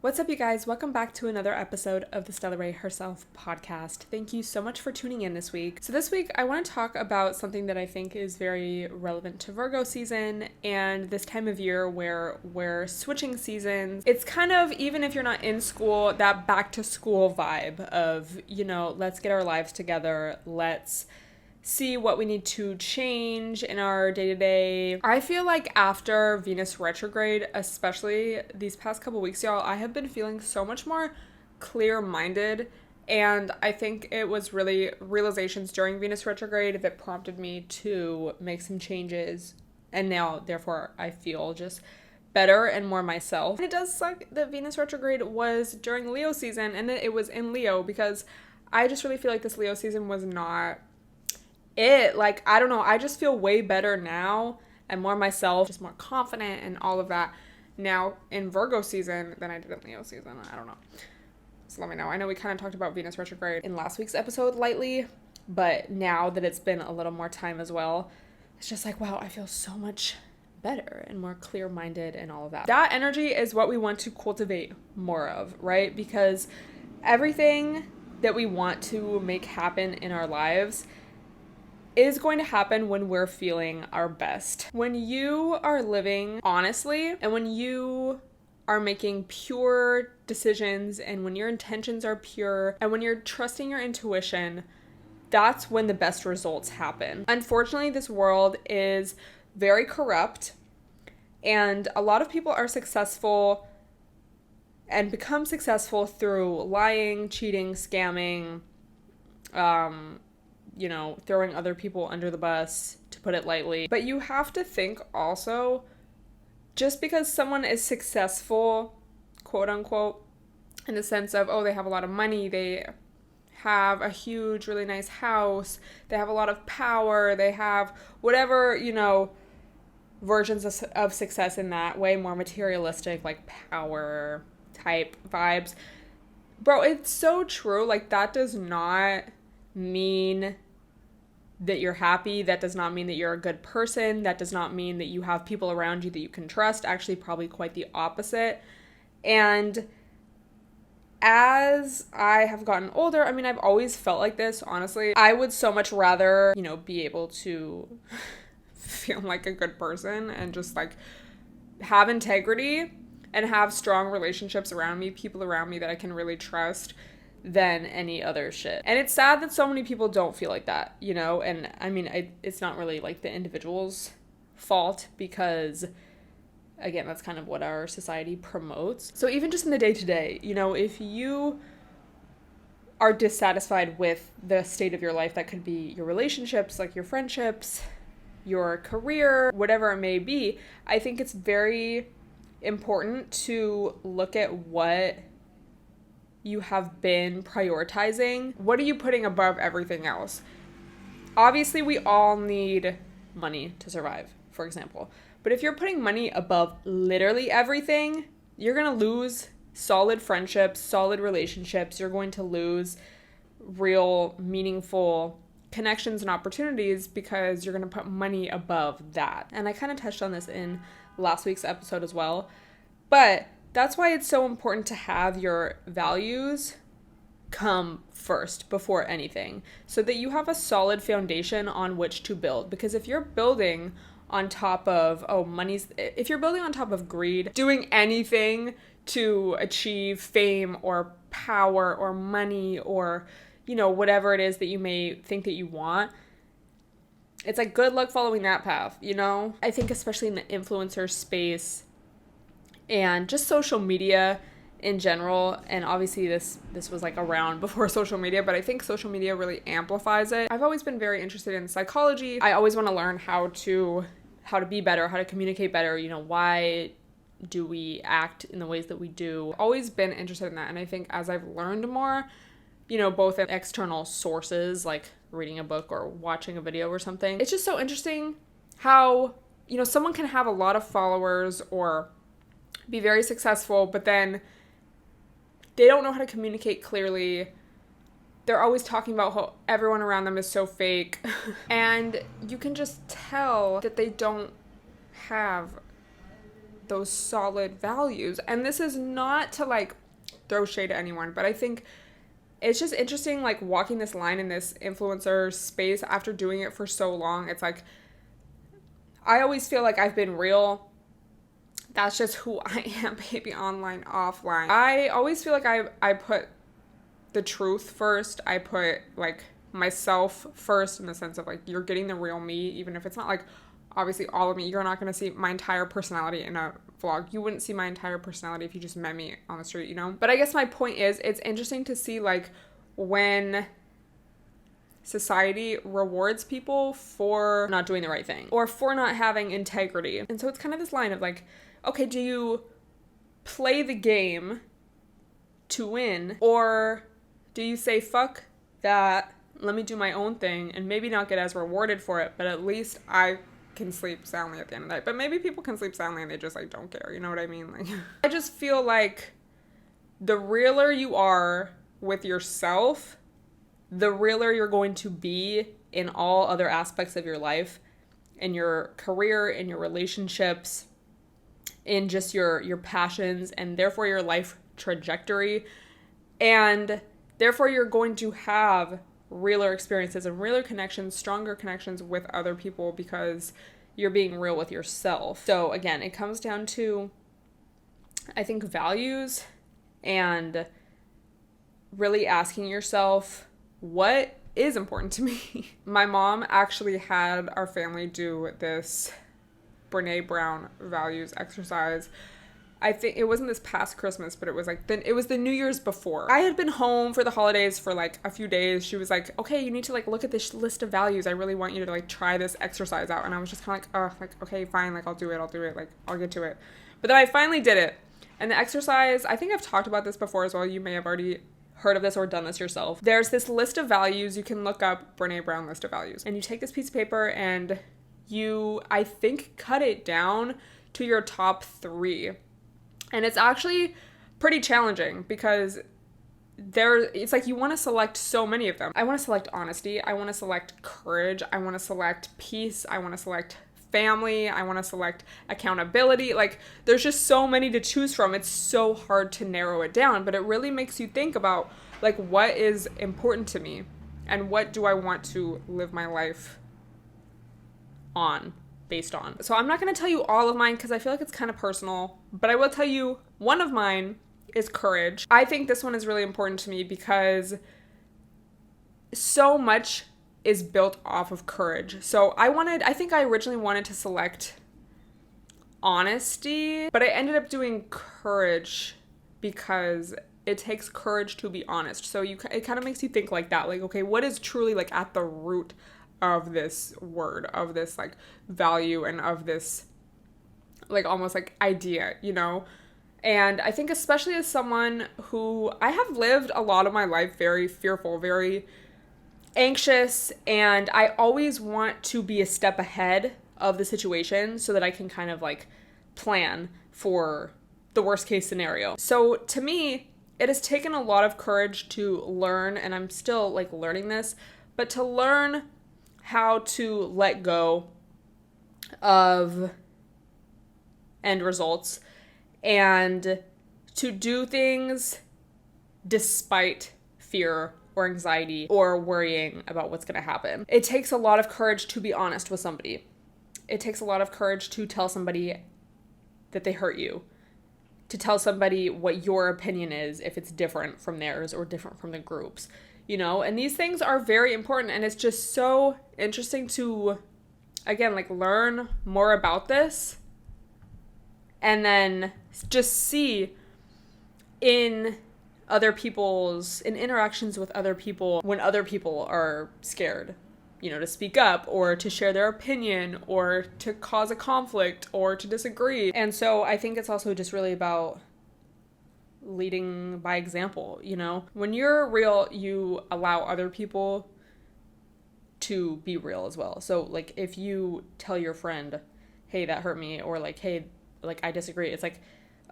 What's up, you guys? Welcome back to another episode of the Stella Herself podcast. Thank you so much for tuning in this week. So this week, I want to talk about something that I think is very relevant to Virgo season and this time of year where we're switching seasons. It's kind of, even if you're not in school, that back to school vibe of, let's get our lives together. Let's see what we need to change in our day-to-day. I feel like after Venus retrograde, especially these past couple weeks, y'all, I have been feeling so much more clear-minded, and I think it was really realizations during Venus retrograde that prompted me to make some changes, and now, therefore, I feel just better and more myself. And it does suck that Venus retrograde was during Leo season, and that it was in Leo, because I just really feel like this Leo season was not I don't know, I just feel way better now and more myself, just more confident and all of that now in Virgo season than I did in Leo season. I don't know. So let me know. I know we kind of talked about Venus retrograde in last week's episode lightly, but now that it's been a little more time as well, it's just like, wow, I feel so much better and more clear-minded and all of that. That energy is what we want to cultivate more of, right? Because everything that we want to make happen in our lives is going to happen when we're feeling our best. When you are living honestly and when you are making pure decisions and when your intentions are pure and when you're trusting your intuition, that's when the best results happen. Unfortunately, this world is very corrupt, and a lot of people are successful and become successful through lying, cheating, scamming, throwing other people under the bus, to put it lightly. But you have to think also, just because someone is successful, quote unquote, in the sense of, oh, they have a lot of money, they have a huge, really nice house, they have a lot of power, they have whatever, versions of success in that way, more materialistic, like power type vibes. Bro, it's so true. Like, that does not mean that you're happy. That does not mean that you're a good person. That does not mean that you have people around you that you can trust. Actually, probably quite the opposite. And as I have gotten older, I've always felt like this, honestly. I would so much rather, be able to feel like a good person and just like have integrity and have strong relationships around me, people around me that I can really trust, than any other shit. And it's sad that so many people don't feel like that, and it's not really like the individual's fault, because again, that's kind of what our society promotes. So even just in the day-to-day, if you are dissatisfied with the state of your life, that could be your relationships, like your friendships, your career, whatever it may be, I think it's very important to look at what you have been prioritizing. What are you putting above everything else? Obviously, we all need money to survive, for example. But if you're putting money above literally everything, you're going to lose solid friendships, solid relationships. You're going to lose real, meaningful connections and opportunities because you're going to put money above that. And I kind of touched on this in last week's episode as well. But that's why it's so important to have your values come first before anything, so that you have a solid foundation on which to build. Because if you're building on top of, if you're building on top of greed, doing anything to achieve fame or power or money or, whatever it is that you may think that you want, it's like, good luck following that path, I think especially in the influencer space, and just social media in general, and obviously this was like around before social media, but I think social media really amplifies it. I've always been very interested in psychology. I always want to learn how to be better, how to communicate better, why do we act in the ways that we do. Always been interested in that, and I think as I've learned more, both in external sources, like reading a book or watching a video or something, it's just so interesting how, someone can have a lot of followers or be very successful, but then they don't know how to communicate clearly. They're always talking about how everyone around them is so fake. And you can just tell that they don't have those solid values. And this is not to like throw shade at anyone, but I think it's just interesting, like walking this line in this influencer space after doing it for so long. It's like, I always feel like I've been real. That's just who I am, baby, online, offline. I always feel like I put the truth first. I put like myself first, in the sense of like, you're getting the real me, even if it's not like obviously all of me. You're not going to see my entire personality in a vlog. You wouldn't see my entire personality if you just met me on the street, you know? But I guess my point is, it's interesting to see like when society rewards people for not doing the right thing or for not having integrity. And so it's kind of this line of like, okay, do you play the game to win, or do you say, fuck that, let me do my own thing and maybe not get as rewarded for it, but at least I can sleep soundly at the end of the night. But maybe people can sleep soundly and they just like don't care, you know what I mean? Like, I just feel like the realer you are with yourself, the realer you're going to be in all other aspects of your life, in your career, in your relationships, in just your passions, and therefore your life trajectory. And therefore you're going to have realer experiences and realer connections, stronger connections with other people, because you're being real with yourself. So again, it comes down to, I think, values and really asking yourself, what is important to me? My mom actually had our family do this Brene Brown values exercise. I think it wasn't this past Christmas, but it was like it was the New Year's before. I had been home for the holidays for like a few days. She was like, okay, you need to like look at this list of values. I really want you to like try this exercise out. And I was just kind of like, oh, like, okay, fine. Like, I'll do it. Like, I'll get to it. But then I finally did it. And the exercise, I think I've talked about this before as well. You may have already heard of this or done this yourself. There's this list of values. You can look up Brene Brown list of values. And you take this piece of paper and you, I think, cut it down to your top 3. And it's actually pretty challenging because it's like you want to select so many of them. I want to select honesty. I want to select courage. I want to select peace. I want to select family. I want to select accountability. Like, there's just so many to choose from. It's so hard to narrow it down, but it really makes you think about like, what is important to me and what do I want to live my life based on. So I'm not going to tell you all of mine because I feel like it's kind of personal, but I will tell you one of mine is courage. I think this one is really important to me because so much is built off of courage. So I think I originally wanted to select honesty, but I ended up doing courage because it takes courage to be honest. So it kind of makes you think like that, like, okay, what is truly like at the root of this word, of this like value, and of this like almost like idea, you know? And I think especially as someone who, I have lived a lot of my life very fearful, very anxious, and I always want to be a step ahead of the situation so that I can kind of like plan for the worst case scenario. So to me, it has taken a lot of courage to learn, and I'm still like learning this, but to learn how to let go of end results and to do things despite fear or anxiety or worrying about what's going to happen. It takes a lot of courage to be honest with somebody. It takes a lot of courage to tell somebody that they hurt you, to tell somebody what your opinion is if it's different from theirs or different from the group's. You know, and these things are very important, and it's just so interesting to, again, like learn more about this and then just see in interactions with other people, when other people are scared, you know, to speak up or to share their opinion or to cause a conflict or to disagree. And so I think it's also just really about leading by example, you know? When you're real, you allow other people to be real as well. So like if you tell your friend, hey, that hurt me, or like, hey, like I disagree, it's like,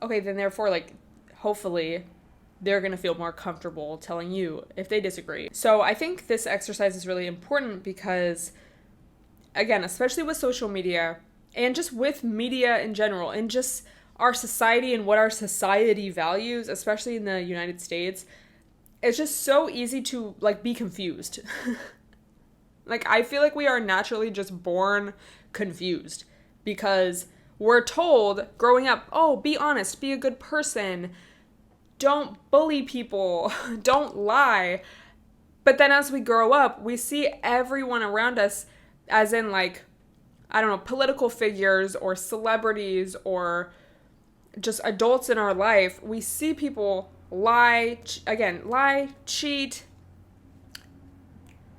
okay, then therefore like hopefully they're gonna feel more comfortable telling you if they disagree. So I think this exercise is really important because, again, especially with social media and just with media in general, and just our society and what our society values, especially in the United States, it's just so easy to like be confused. Like, I feel like we are naturally just born confused because we're told growing up, oh, be honest, be a good person, don't bully people, don't lie. But then as we grow up, we see everyone around us as in like, I don't know, political figures or celebrities or just adults in our life. We see people lie, cheat,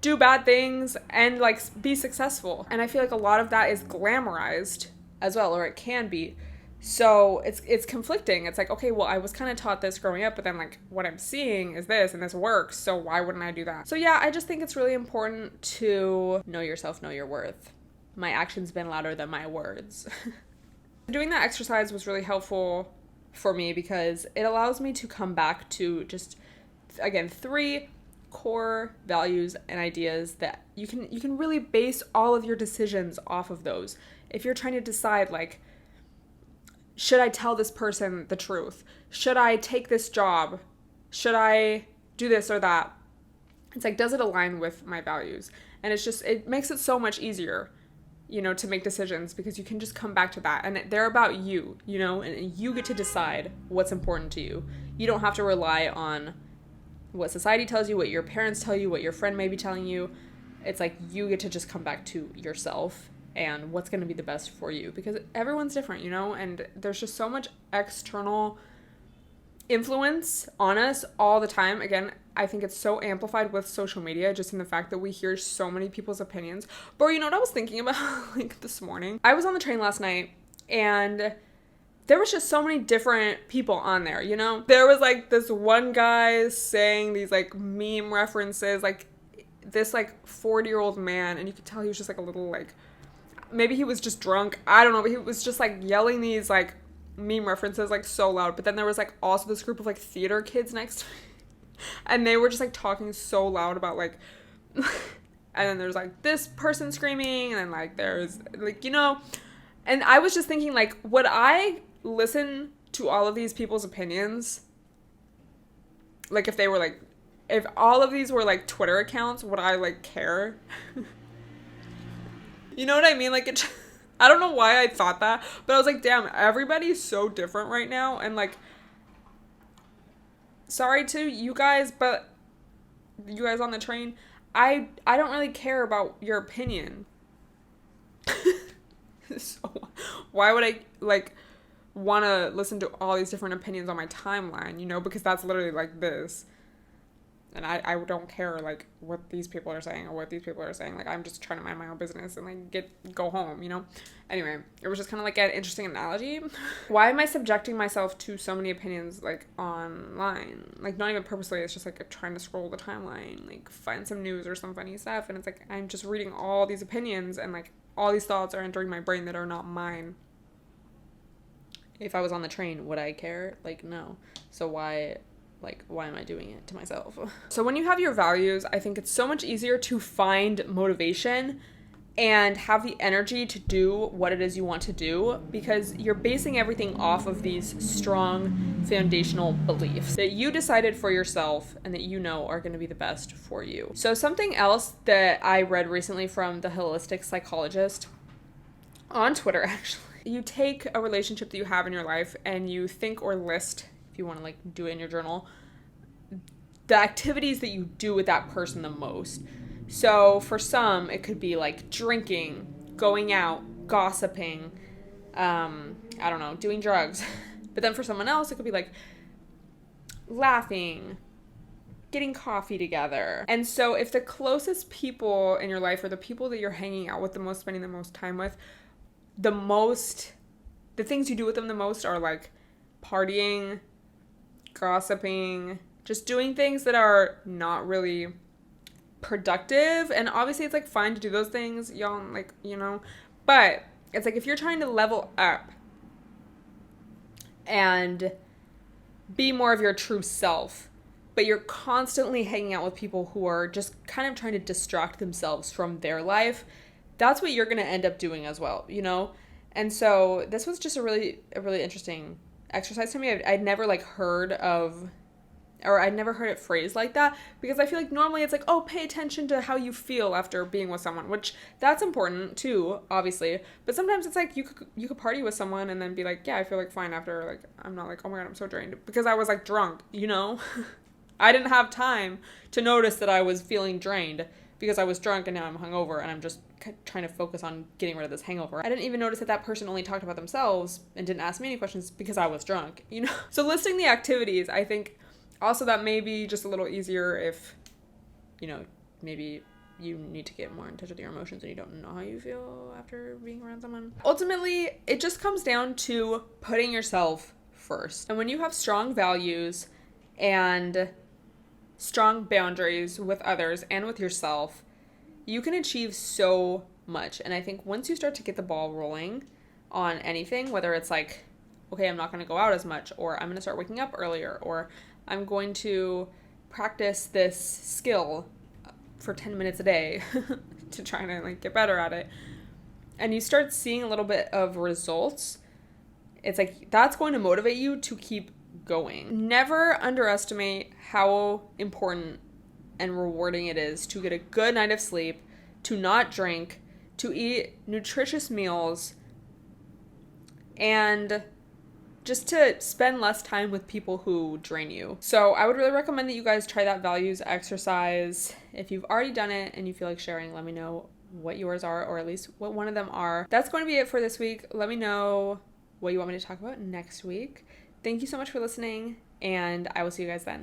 do bad things, and like be successful. And I feel like a lot of that is glamorized as well, or it can be. So it's conflicting. It's like, okay, well, I was kind of taught this growing up, but then like what I'm seeing is this and this works, so why wouldn't I do that? So yeah, I just think it's really important to know yourself, know your worth. My actions been louder than my words. Doing that exercise was really helpful for me because it allows me to come back to just, again, 3 core values and ideas that you can really base all of your decisions off of those. If you're trying to decide like, should I tell this person the truth? Should I take this job? Should I do this or that? It's like, does it align with my values? And it makes it so much easier, to make decisions because you can just come back to that. And they're about you, and you get to decide what's important to you. You don't have to rely on what society tells you, what your parents tell you, what your friend may be telling you. It's like you get to just come back to yourself and what's going to be the best for you because everyone's different, and there's just so much external influence on us all the time. Again, I think it's so amplified with social media, just in the fact that we hear so many people's opinions. But you know what I was thinking about like this morning? I was on the train last night and there was just so many different people on there, There was like this one guy saying these like meme references, like this like 40-year-old man, and you could tell he was just like a little like, maybe he was just drunk. I don't know, but he was just like yelling these like meme references like so loud. But then there was like also this group of like theater kids next to me. And they were just like talking so loud about like, and then there's like this person screaming, and then like there's like, and I was just thinking like, would I listen to all of these people's opinions? Like if all of these were like Twitter accounts, would I like care? You know what I mean? Like I don't know why I thought that, but I was like, damn, everybody's so different right now. And like, sorry to you guys, but you guys on the train, I don't really care about your opinion. So why would I like want to listen to all these different opinions on my timeline, because that's literally like this. And I don't care like what these people are saying or what these people are saying. Like I'm just trying to mind my own business and like go home, Anyway, it was just kind of like an interesting analogy. Why am I subjecting myself to so many opinions like online? Like not even purposely, it's just like trying to scroll the timeline, like find some news or some funny stuff. And it's like I'm just reading all these opinions and like all these thoughts are entering my brain that are not mine. If I was on the train, would I care? Like no. So why am I doing it to myself? So when you have your values, I think it's so much easier to find motivation and have the energy to do what it is you want to do because you're basing everything off of these strong foundational beliefs that you decided for yourself and that are going to be the best for you. So something else that I read recently from the holistic psychologist on Twitter, actually, you take a relationship that you have in your life and you think or list, if you want to like do it in your journal, the activities that you do with that person the most. So for some, it could be like drinking, going out, gossiping, I don't know, doing drugs. But then for someone else, it could be like laughing, getting coffee together. And so if the closest people in your life are the people that you're hanging out with the most, spending the most time with, the things you do with them the most are like partying, gossiping, just doing things that are not really productive. And obviously it's like fine to do those things, y'all, like, but it's like if you're trying to level up and be more of your true self, but you're constantly hanging out with people who are just kind of trying to distract themselves from their life, that's what you're going to end up doing as well, And so this was just a really interesting exercise to me. I'd never like heard of, or I'd never heard it phrased like that, because I feel like normally it's like, oh, pay attention to how you feel after being with someone, which that's important too, obviously. But sometimes it's like you could party with someone and then be like, yeah, I feel like fine after, like I'm not like, oh my God, I'm so drained, because I was like drunk, you know? I didn't have time to notice that I was feeling drained because I was drunk, and now I'm hungover and I'm just trying to focus on getting rid of this hangover. I didn't even notice that that person only talked about themselves and didn't ask me any questions because I was drunk, you know? So listing the activities, I think also that may be just a little easier if, you know, maybe you need to get more in touch with your emotions and you don't know how you feel after being around someone. Ultimately, it just comes down to putting yourself first. And when you have strong values and strong boundaries with others and with yourself, you can achieve so much. And I think once you start to get the ball rolling on anything, whether it's like, okay, I'm not going to go out as much, or I'm going to start waking up earlier, or I'm going to practice this skill for 10 minutes a day to try to like get better at it, and you start seeing a little bit of results, it's like that's going to motivate you to keep going. Never underestimate how important and rewarding it is to get a good night of sleep, to not drink, to eat nutritious meals, and just to spend less time with people who drain you. So I would really recommend that you guys try that values exercise. If you've already done it and you feel like sharing, let me know what yours are, or at least what one of them are. That's going to be it for this week. Let me know what you want me to talk about next week. Thank you so much for listening, and I will see you guys then.